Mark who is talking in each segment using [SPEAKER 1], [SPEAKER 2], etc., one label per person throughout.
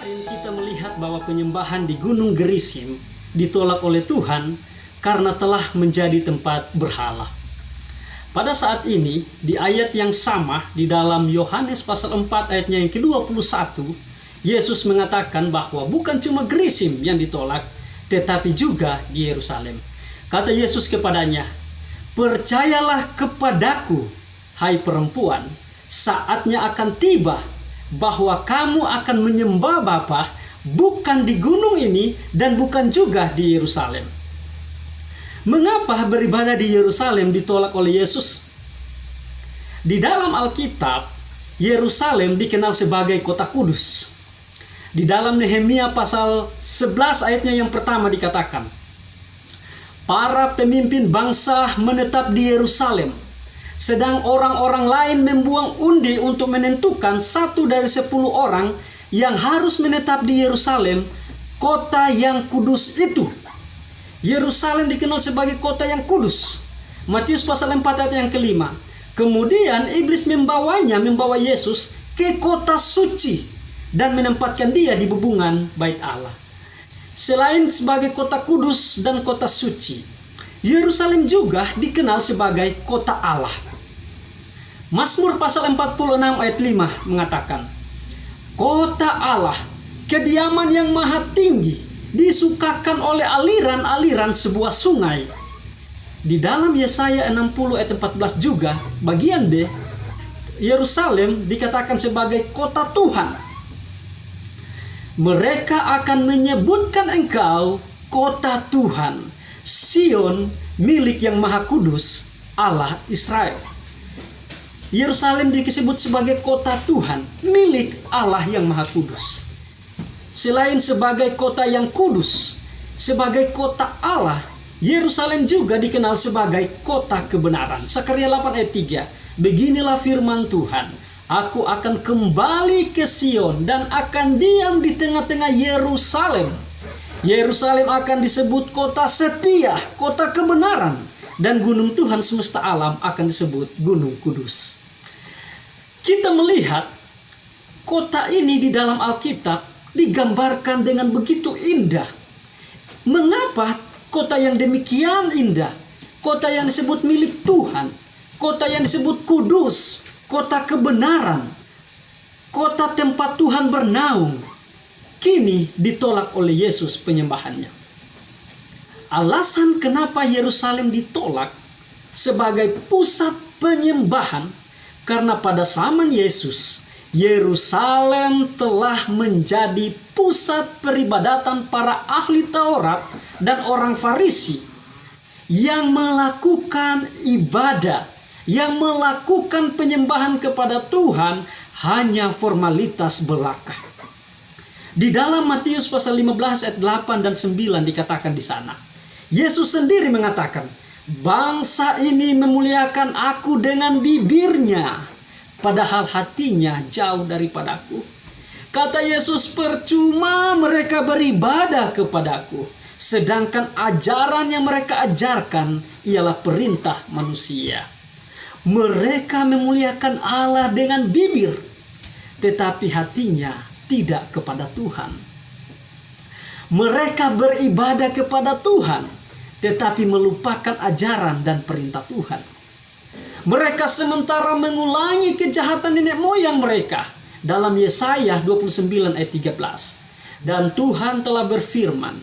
[SPEAKER 1] Kemarin kita melihat bahwa penyembahan di Gunung Gerizim ditolak oleh Tuhan karena telah menjadi tempat berhala. Pada saat ini, di ayat yang sama di dalam Yohanes pasal 4 ayatnya yang ke-21, Yesus mengatakan bahwa bukan cuma Gerizim yang ditolak, tetapi juga di Yerusalem. Kata Yesus kepadanya, "Percayalah kepadaku, hai perempuan, saatnya akan tiba bahwa kamu akan menyembah Bapa bukan di gunung ini dan bukan juga di Yerusalem." Mengapa beribadah di Yerusalem ditolak oleh Yesus? Di dalam Alkitab, Yerusalem dikenal sebagai kota kudus. Di dalam Nehemia pasal 11 ayatnya yang pertama dikatakan, "Para pemimpin bangsa menetap di Yerusalem, sedang orang-orang lain membuang undi untuk menentukan 1 dari 10 orang yang harus menetap di Yerusalem, kota yang kudus itu." Yerusalem dikenal sebagai kota yang kudus. Matius pasal 4 ayat yang kelima. Kemudian iblis membawa Yesus ke kota suci dan menempatkan dia di bebungan bait Allah. Selain sebagai kota kudus dan kota suci, Yerusalem juga dikenal sebagai kota Allah. Mazmur pasal 46 ayat 5 mengatakan, "Kota Allah, kediaman yang maha tinggi, disukakan oleh aliran-aliran sebuah sungai." Di dalam Yesaya 60 ayat 14 juga, bagian B, Yerusalem dikatakan sebagai kota Tuhan. "Mereka akan menyebutkan engkau kota Tuhan, Sion milik yang maha kudus, Allah Israel." Yerusalem disebut sebagai kota Tuhan, milik Allah yang maha kudus. Selain sebagai kota yang kudus, sebagai kota Allah, Yerusalem juga dikenal sebagai kota kebenaran. Sakaria 8 ayat 3, "Beginilah firman Tuhan, aku akan kembali ke Sion dan akan diam di tengah-tengah Yerusalem. Yerusalem akan disebut kota setia, kota kebenaran, dan gunung Tuhan semesta alam akan disebut gunung kudus." Kita melihat kota ini di dalam Alkitab digambarkan dengan begitu indah. Mengapa kota yang demikian indah, kota yang disebut milik Tuhan, kota yang disebut kudus, kota kebenaran, kota tempat Tuhan bernaung, kini ditolak oleh Yesus penyembahannya? Alasan kenapa Yerusalem ditolak sebagai pusat penyembahan, karena pada zaman Yesus, Yerusalem telah menjadi pusat peribadatan para ahli Taurat dan orang Farisi yang melakukan ibadah, yang melakukan penyembahan kepada Tuhan hanya formalitas belaka. Di dalam Matius pasal 15 ayat 8 dan 9 dikatakan di sana, Yesus sendiri mengatakan, "Bangsa ini memuliakan aku dengan bibirnya, padahal hatinya jauh daripadaku." Kata Yesus, percuma mereka beribadah kepadaku, sedangkan ajaran yang mereka ajarkan ialah perintah manusia. Mereka memuliakan Allah dengan bibir, tetapi hatinya tidak kepada Tuhan. Mereka beribadah kepada Tuhan, tetapi melupakan ajaran dan perintah Tuhan. Mereka sementara mengulangi kejahatan nenek moyang mereka. Dalam Yesaya 29 ayat 13. "Dan Tuhan telah berfirman,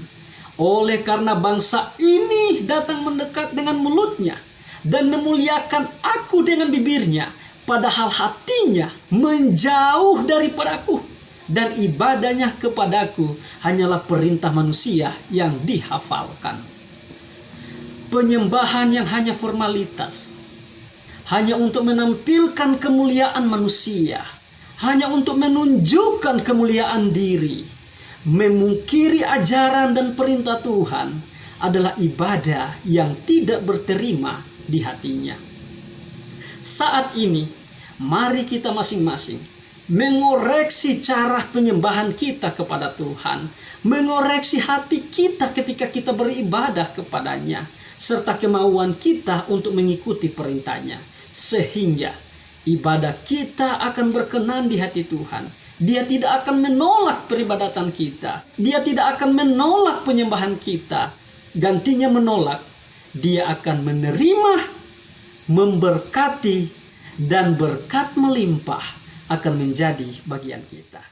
[SPEAKER 1] oleh karena bangsa ini datang mendekat dengan mulutnya dan memuliakan aku dengan bibirnya, padahal hatinya menjauh daripadaku, dan ibadahnya kepadaku hanyalah perintah manusia yang dihafalkan." Penyembahan yang hanya formalitas, hanya untuk menampilkan kemuliaan manusia, hanya untuk menunjukkan kemuliaan diri, memungkiri ajaran dan perintah Tuhan, adalah ibadah yang tidak berterima di hatinya. Saat ini, mari kita masing-masing mengoreksi cara penyembahan kita kepada Tuhan, mengoreksi hati kita ketika kita beribadah kepadanya, serta kemauan kita untuk mengikuti perintahnya, sehingga ibadah kita akan berkenan di hati Tuhan, Dia tidak akan menolak peribadatan kita. Dia tidak akan menolak penyembahan kita. Gantinya menolak, Dia akan menerima, memberkati, dan berkat melimpah akan menjadi bagian kita.